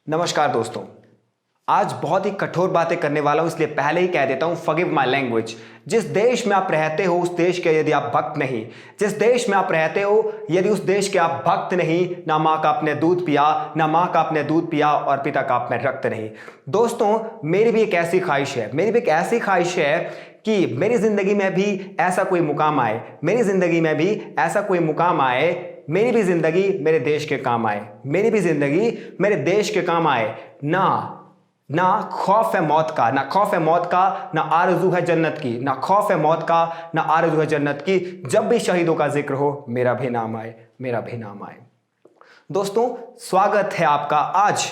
नमस्कार दोस्तों। आज बहुत ही कठोर बातें करने वाला हूं, इसलिए पहले ही कह देता हूं, फॉरगिव माय लैंग्वेज। जिस देश में आप रहते हो उस देश के यदि आप भक्त नहीं, जिस देश में आप रहते हो यदि उस देश के आप भक्त नहीं, ना माँ का आपने दूध पिया, ना माँ का आपने दूध पिया और पिता का आपने रक्त नहीं। दोस्तों, मेरी भी एक ऐसी ख्वाहिश है, मेरी भी एक ऐसी ख्वाहिश है कि मेरी जिंदगी में भी ऐसा कोई मुकाम आए, मेरी जिंदगी में भी ऐसा कोई मुकाम आए, मेरी भी जिंदगी मेरे देश के काम आए, मेरी भी जिंदगी मेरे देश के काम आए। ना खौफ है मौत का, ना खौफ है मौत का, ना आरज़ू है जन्नत की, ना खौफ है मौत का, ना आरज़ू है जन्नत की। जब भी शहीदों का जिक्र हो मेरा भी नाम आए, मेरा भी नाम आए। दोस्तों, स्वागत है आपका आज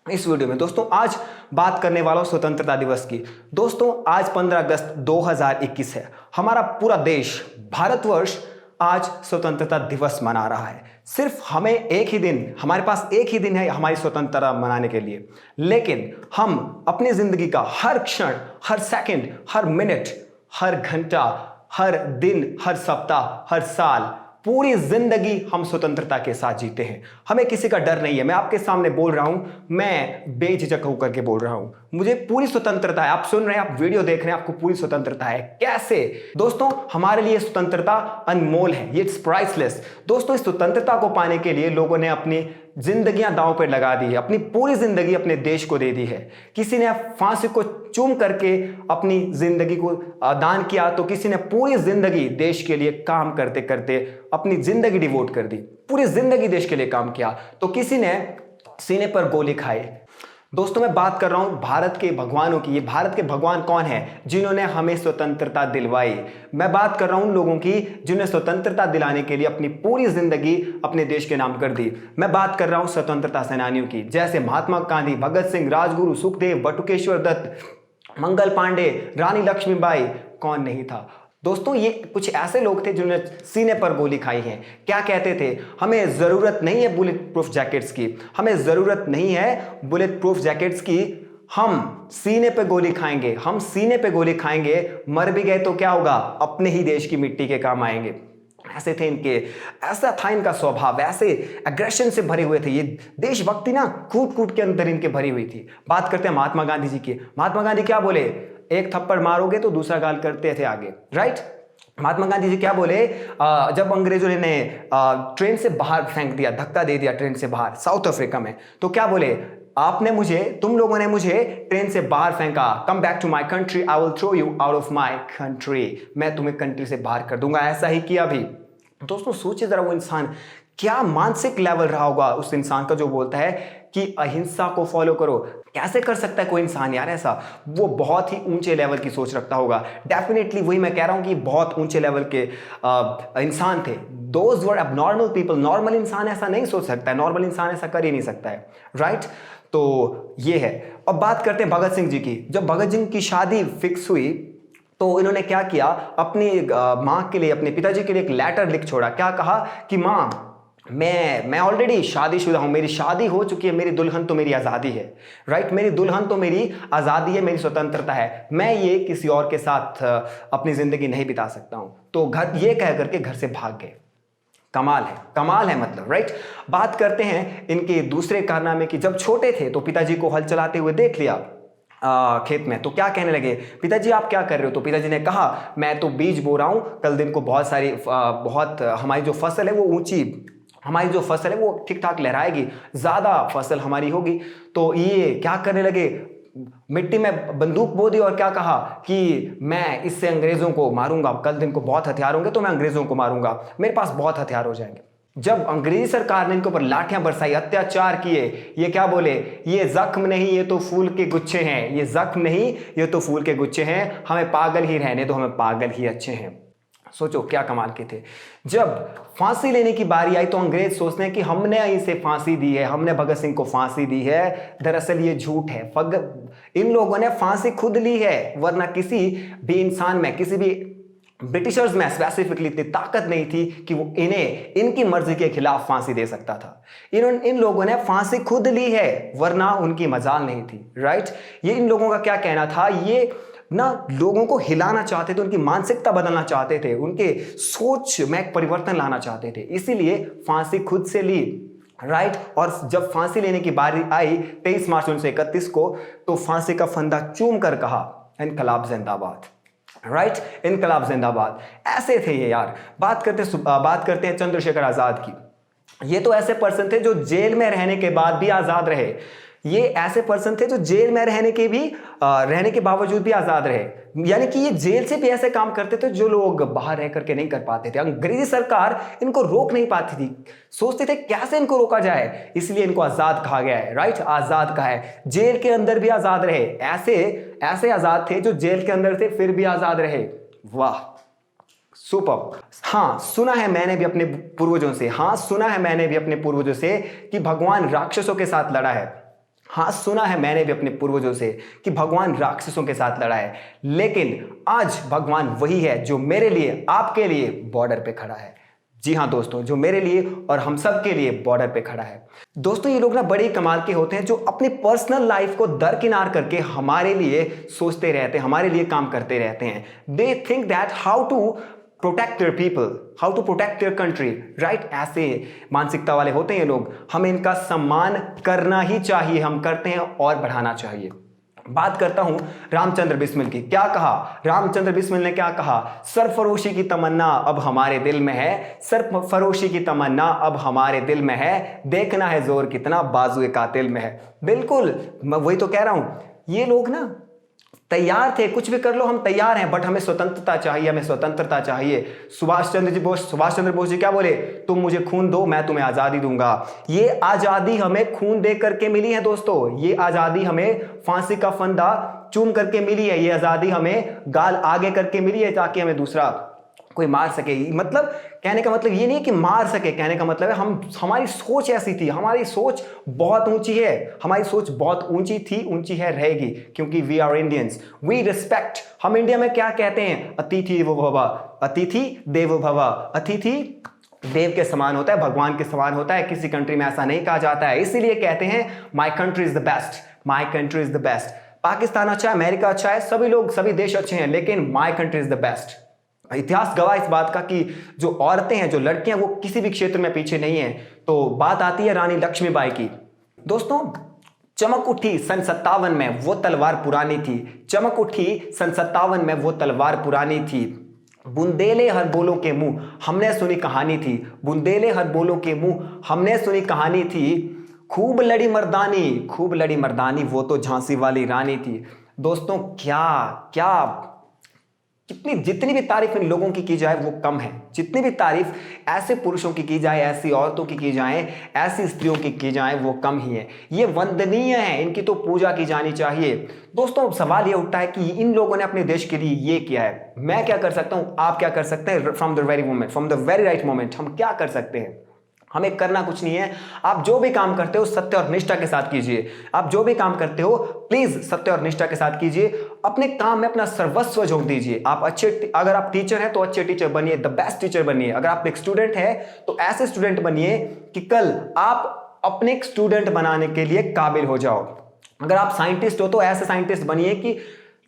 इस वीडियो में। दोस्तों, आज बात करने वाला हूं स्वतंत्रता दिवस की। दोस्तों, आज 15 अगस्त 2021 है। हमारा पूरा देश, भारतवर्ष आज स्वतंत्रता दिवस मना रहा है। सिर्फ हमें एक ही दिन, हमारे पास एक ही दिन है हमारी स्वतंत्रता मनाने के लिए, लेकिन हम अपनी जिंदगी का हर क्षण, हर सेकंड, हर मिनट, हर घंटा, हर दिन, हर सप्ताह, हर साल, पूरी जिंदगी हम स्वतंत्रता के साथ जीते हैं। हमें किसी का डर नहीं है। मैं आपके सामने बोल रहा हूं, मैं बेझिझक होकर के बोल रहा हूं, मुझे पूरी स्वतंत्रता है। आप सुन रहे हैं, आप वीडियो देख रहे हैं, आपको पूरी स्वतंत्रता है। कैसे? दोस्तों, हमारे लिए स्वतंत्रता अनमोल है, इट्स प्राइसलेस। दोस्तों, इस स्वतंत्रता को पाने के लिए लोगों ने अपनी जिंदगियां दांव पर लगा दी है, अपनी पूरी जिंदगी अपने देश को दे दी है। किसी ने फांसी को चूम करके अपनी जिंदगी को दान किया, तो किसी ने पूरी जिंदगी देश के लिए काम करते करते अपनी जिंदगी डिवोट कर दी, पूरी जिंदगी देश के लिए काम किया, तो किसी ने सीने पर गोली खाई। दोस्तों, मैं बात कर रहा हूं भारत के भगवानों की। ये भारत के भगवान कौन है? जिन्होंने हमें स्वतंत्रता दिलवाई। मैं बात कर रहा हूं उन लोगों की जिन्हें स्वतंत्रता दिलाने के लिए अपनी पूरी जिंदगी अपने देश के नाम कर दी। मैं बात कर रहा हूं स्वतंत्रता सेनानियों की, जैसे महात्मा गांधी, भगत सिंह, राजगुरु, सुखदेव, बटुकेश्वर दत्त, मंगल पांडे, रानी लक्ष्मीबाई। कौन नहीं था? दोस्तों, ये कुछ ऐसे लोग थे जिन्होंने सीने पर गोली खाई है। क्या कहते थे? हमें जरूरत नहीं है बुलेट प्रूफ जैकेट्स की, हमें जरूरत नहीं है बुलेट प्रूफ जैकेट्स की, हम सीने पे गोली खाएंगे, हम सीने पे गोली खाएंगे, मर भी गए तो क्या होगा? अपने ही देश की मिट्टी के काम आएंगे। ऐसे थे इनके, ऐसा था इनका स्वभाव, ऐसे एग्रेशन से भरे हुए थे। ये देशभक्ति ना कूट कूट के अंदर इनके भरी हुई थी। बात करते हैं महात्मा गांधी जी की। महात्मा गांधी क्या बोले? एक थप्पड़ मारोगे तो दूसरा गाल करते थे आगे, राइट? महात्मा गांधी जी क्या बोले? जब अंग्रेजों ने ट्रेन से बाहर फेंक दिया, धक्का दे दिया ट्रेन से बाहर साउथ अफ्रीका में, तो क्या बोले? आपने मुझे, तुम लोगों ने मुझे ट्रेन से बाहर फेंका, come back to my country, I will throw you out of my country. मैं तुम्हें कंट्री से बाहर कर दूंगा। ऐसा ही किया भी। दोस्तों, सोचिए जरा, वो इंसान क्या मानसिक लेवल रहा होगा उस इंसान का जो बोलता है कि अहिंसा को फॉलो करो। कैसे कर सकता है कोई इंसान यार ऐसा? वो बहुत ही ऊंचे लेवल की सोच रखता होगा। डेफिनेटली वही मैं कह रहा हूं कि बहुत ऊंचे लेवल के इंसान थे। Those were abnormal people. Normal इंसान ऐसा नहीं सोच सकता है, नॉर्मल इंसान ऐसा कर ही नहीं सकता है, राइट? तो ये है। अब बात करते हैं भगत सिंह जी की। जब भगत सिंह की शादी फिक्स हुई तो इन्होंने क्या किया? अपनी माँ के लिए, अपने पिताजी के लिए एक लेटर लिख छोड़ा। क्या कहा कि माँ, मैं ऑलरेडी शादीशुदा हूं, मेरी शादी हो चुकी है, मेरी दुल्हन तो मेरी आज़ादी है, राइट? मेरी दुल्हन तो मेरी आज़ादी है, मेरी स्वतंत्रता है, मैं ये किसी और के साथ अपनी ज़िंदगी नहीं बिता सकता हूं। तो घर, ये कह करके घर से भाग गए। कमाल है, कमाल है मतलब, राइट? बात करते हैं इनके दूसरे कारनामे की। जब छोटे थे तो पिताजी को हल चलाते हुए देख लिया खेत में, तो क्या कहने लगे? पिताजी आप क्या कर रहे हो? तो पिताजी ने कहा, मैं तो बीज बो रहा हूं, कल दिन को बहुत सारी हमारी जो फसल है वो ऊंची, हमारी जो फसल है वो ठीक ठाक लहराएगी, ज्यादा फसल हमारी होगी। तो ये क्या करने लगे? मिट्टी में बंदूक बो दी और क्या कहा कि मैं इससे अंग्रेजों को मारूंगा, कल दिन को बहुत हथियार होंगे तो मैं अंग्रेजों को मारूंगा, मेरे पास बहुत हथियार हो जाएंगे। जब अंग्रेजी सरकार ने इनके ऊपर लाठियां बरसाई, अत्याचार किए, ये क्या बोले? ये जख्म नहीं, ये तो फूल के गुच्छे हैं, ये जख्म नहीं, ये तो फूल के गुच्छे हैं, हमें पागल ही रहने दो, हमें पागल ही अच्छे हैं। सोचो क्या कमाल के थे। जब फांसी लेने की बारी आई तो अंग्रेज सोचते हैं कि हमने इसे फांसी दी है, हमने भगत सिंह को फांसी दी है। दरअसल ये झूठ है। इन लोगों ने फांसी खुद ली है, वरना किसी भी इंसान में, किसी भी ब्रिटिशर्स में स्पेसिफिकली इतनी ताकत नहीं थी कि वो इन्हें इनकी मर्जी के खिलाफ फांसी दे सकता था। इन लोगों ने फांसी खुद ली है, वरना उनकी मजाल नहीं थी, राइट? ये इन लोगों का क्या कहना था? ये ना लोगों को हिलाना चाहते थे, उनकी मानसिकता बदलना चाहते थे, उनके सोच में एक परिवर्तन लाना चाहते थे, इसीलिए फांसी खुद से ली, राइट। और जब फांसी लेने की बारी आई 23 मार्च 1931 को, तो फांसी का फंदा चूम कर कहा इनकलाब जिंदाबाद। राइट, इनकलाब जिंदाबाद। ऐसे थे ये यार। बात करते हैं चंद्रशेखर आजाद की। ये तो ऐसे पर्सन थे जो जेल में रहने के बाद भी आजाद रहे। ये ऐसे पर्सन थे जो जेल में रहने के बावजूद भी आजाद रहे। यानी कि ये जेल से भी ऐसे काम करते थे जो लोग बाहर रह करके नहीं कर पाते थे। अंग्रेजी सरकार इनको रोक नहीं पाती थी, सोचते थे कैसे इनको रोका जाए, इसलिए इनको आजाद कहा गया है। राइट, आजाद कहा है। जेल के अंदर भी आजाद रहे। ऐसे आजाद थे जो जेल के अंदर थे फिर भी आजाद रहे। वाह, सुपर। हाँ, सुना है मैंने भी अपने पूर्वजों से कि भगवान राक्षसों के साथ लड़ा है। हाँ, सुना है मैंने भी अपने पूर्वजों से कि भगवान राक्षसों के साथ लड़ा है, लेकिन आज भगवान वही है जो मेरे लिए, आपके लिए बॉर्डर पे खड़ा है। जी हाँ दोस्तों, जो मेरे लिए और हम सब के लिए बॉर्डर पे खड़ा है। दोस्तों, ये लोग ना बड़े कमाल के होते हैं जो अपनी पर्सनल लाइफ को दरकिनार करके हमारे लिए सोचते रहते हैं, हमारे लिए काम करते रहते हैं। They think that how to protect their people, how to protect their country. Right, ऐसे मानसिकता वाले होते हैं ये लोग। हमें इनका सम्मान करना ही चाहिए, हम करते हैं और बढ़ाना चाहिए। बात करता हूं रामचंद्र बिस्मिल की। क्या कहा रामचंद्र बिस्मिल ने? क्या कहा? सरफरोशी की तमन्ना अब हमारे दिल में है, सरफरोशी की तमन्ना अब हमारे दिल में है, देखना है जोर कितना बाजुए कातिल में है। बिल्कुल, मैं वही तो कह रहा हूं। ये लोग ना तैयार थे, कुछ भी कर लो हम तैयार हैं, बट हमें स्वतंत्रता चाहिए, हमें स्वतंत्रता चाहिए। सुभाष चंद्र बोस जी क्या बोले? तुम मुझे खून दो, मैं तुम्हें आजादी दूंगा। ये आजादी हमें खून दे करके मिली है दोस्तों। ये आजादी हमें फांसी का फंदा चूम करके मिली है। ये आजादी हमें गाल आगे करके मिली है ताकि हमें दूसरा कोई मार सके। मतलब कहने का मतलब ये नहीं है कि मार सके, कहने का मतलब है हमारी सोच ऐसी थी, हमारी सोच बहुत ऊंची है, हमारी सोच बहुत ऊंची थी, ऊंची है, रहेगी, क्योंकि we are Indians, we respect. हम इंडिया में क्या कहते हैं? अतिथि देवो भव, अतिथि देवो भव। अतिथि देव के समान होता है, भगवान के समान होता है। किसी कंट्री में ऐसा नहीं कहा जाता है, इसीलिए कहते हैं my country is the best, my country is the best. Pakistan अच्छा है, अमेरिका अच्छा है, सभी देश अच्छे हैं, लेकिन my country is the best. इतिहास गवाह इस बात का कि जो औरतें हैं, जो लड़कियां, वो किसी भी क्षेत्र में पीछे नहीं है। तो बात आती है रानी लक्ष्मीबाई की। दोस्तों, चमक उठी सन 57 में वो तलवार पुरानी थी, चमक उठी सन 57 में वो तलवार पुरानी थी। बुंदेले हर बोलों के मुंह हमने सुनी कहानी थी, बुंदेले हर बोलों के मुंह हमने सुनी कहानी थी। खूब लड़ी मर्दानी वो तो झांसी वाली रानी थी। दोस्तों, क्या जितनी भी तारीफ इन लोगों की जाए वो कम है। जितनी भी तारीफ ऐसे पुरुषों की जाए, ऐसी औरतों की जाए, ऐसी स्त्रियों की जाए, वो कम ही है। ये वंदनीय है, इनकी तो पूजा की जानी चाहिए। दोस्तों, सवाल ये उठता है कि इन लोगों ने अपने देश के लिए ये किया है, मैं क्या कर सकता हूं, आप क्या कर सकते हैं? From the very right moment हम क्या कर सकते हैं? हमें करना कुछ नहीं है। आप जो भी काम करते हो सत्य और निष्ठा के साथ कीजिए। आप जो भी काम करते हो प्लीज सत्य और निष्ठा के साथ कीजिए। अपने काम में अपना सर्वस्व झोंक दीजिए। अगर आप टीचर हैं तो अच्छे टीचर बनिए, द बेस्ट टीचर बनिए। अगर आप एक स्टूडेंट हैं तो ऐसे स्टूडेंट बनिए कि कल आप अपने स्टूडेंट बनाने के लिए काबिल हो जाओ। अगर आप साइंटिस्ट हो तो ऐसे साइंटिस्ट बनिए कि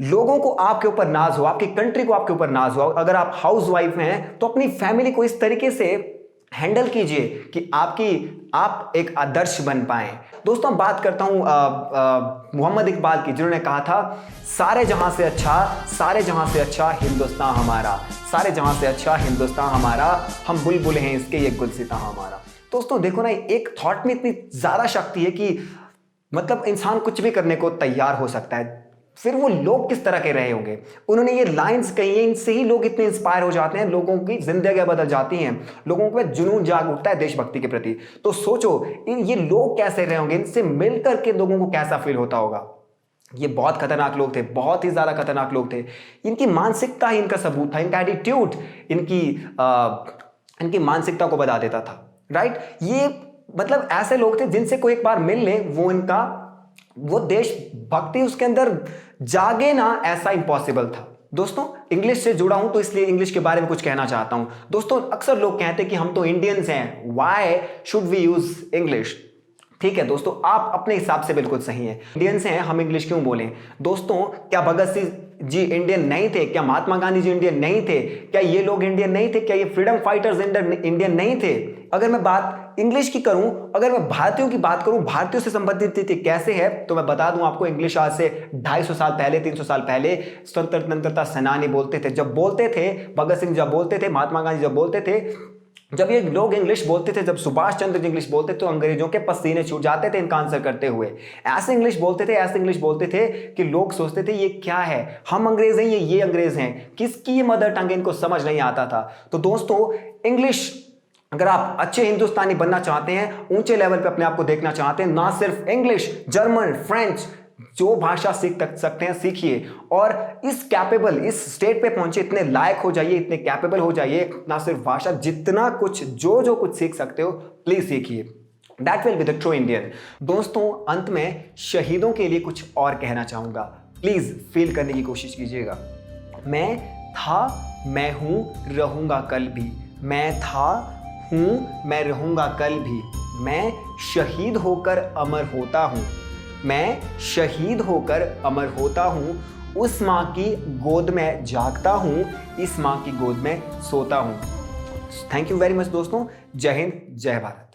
लोगों को आपके ऊपर नाज हो, आपकी कंट्री को आपके ऊपर नाज हो। अगर आप हाउस वाइफ हैं तो अपनी फैमिली को इस तरीके से हैंडल कीजिए कि आप एक आदर्श बन पाए। दोस्तों, बात करता हूं मोहम्मद इकबाल की, जिन्होंने कहा था सारे जहां से अच्छा हिंदुस्तान हमारा, सारे जहां से अच्छा हिंदुस्तान हमारा, हम बुलबुल हैं इसके ये गुलसिता हमारा। दोस्तों देखो ना, एक थॉट में इतनी ज्यादा शक्ति है कि मतलब इंसान कुछ भी करने को तैयार हो सकता है। फिर वो लोग किस तरह के रहे होंगे? उन्होंने ये लाइंस कही है, इनसे ही लोग इतने इंस्पायर हो जाते हैं, लोगों की जिंदगियां बदल जाती हैं, लोगों में जुनून जाग उठता है देशभक्ति के प्रति। तो सोचो ये लोग कैसे रहे होंगे, इनसे मिलकर के लोगों को कैसा फील होता होगा। ये बहुत खतरनाक लोग थे, बहुत ही ज्यादा खतरनाक लोग थे। इनकी मानसिकता ही इनका सबूत था, इनका एटीट्यूड इनकी मानसिकता को बता देता था। राइट, ये मतलब ऐसे लोग थे जिनसे कोई एक बार मिल ले, वो देशभक्ति उसके अंदर जागे ना, ऐसा इंपॉसिबल था। दोस्तों, इंग्लिश से जुड़ा हूं तो इसलिए इंग्लिश के बारे में कुछ कहना चाहता हूं। दोस्तों, अक्सर लोग कहते हैं कि हम तो इंडियंस हैं, why should we use English? ठीक है दोस्तों, आप अपने हिसाब से बिल्कुल सही हैं। इंडियंस हैं, हम इंग्लिश क्यों बोलें? दोस्तों, क्या भगत सिंह जी इंडियन नहीं थे? क्या महात्मा गांधी जी इंडियन नहीं थे? क्या ये लोग इंडियन नहीं थे? क्या ये फ्रीडम फाइटर्स इंडियन नहीं थे? अगर मैं बात इंग्लिश की करूं, अगर मैं भारतीयों की बात करूं, भारतीयों से संबंधित थी कैसे है, तो मैं बता दूं आपको, इंग्लिश आज से 250 साल पहले, 300 साल पहले स्वतंत्रता सेनानी बोलते थे। जब बोलते थे भगत सिंह, जब बोलते थे महात्मा गांधी, जब बोलते थे, जब ये लोग इंग्लिश बोलते थे, जब सुभाष चंद्र जी इंग्लिश बोलते तो अंग्रेजों के पसीने छूट जाते थे इनका आंसर करते हुए। ऐसे इंग्लिश बोलते थे, ऐसे इंग्लिश बोलते थे कि लोग सोचते थे ये क्या है, हम अंग्रेज हैं, ये अंग्रेज हैं, किसकी ये मदर टंग है, इनको समझ नहीं आता था। तो दोस्तों, इंग्लिश, अगर आप अच्छे हिंदुस्तानी बनना चाहते हैं, ऊंचे लेवल पे अपने आप को देखना चाहते हैं, ना सिर्फ इंग्लिश, जर्मन, फ्रेंच, जो भाषा सीख सकते हैं सीखिए, और इस कैपेबल, इस स्टेट पे पहुंचे, इतने लायक हो जाइए, इतने कैपेबल हो जाइए, ना सिर्फ भाषा, जितना कुछ जो कुछ सीख सकते हो प्लीज सीखिए। That will be the true Indian. दोस्तों, अंत में शहीदों के लिए कुछ और कहना चाहूंगा, प्लीज फील करने की कोशिश कीजिएगा। मैं था, मैं हूं, रहूंगा कल भी। मैं था, हूं, मैं रहूंगा कल भी। मैं शहीद होकर अमर होता हूं। मैं शहीद होकर अमर होता हूं। उस मां की गोद में जागता हूं, इस मां की गोद में सोता हूं। थैंक यू वेरी मच दोस्तों। जय हिंद, जय भारत।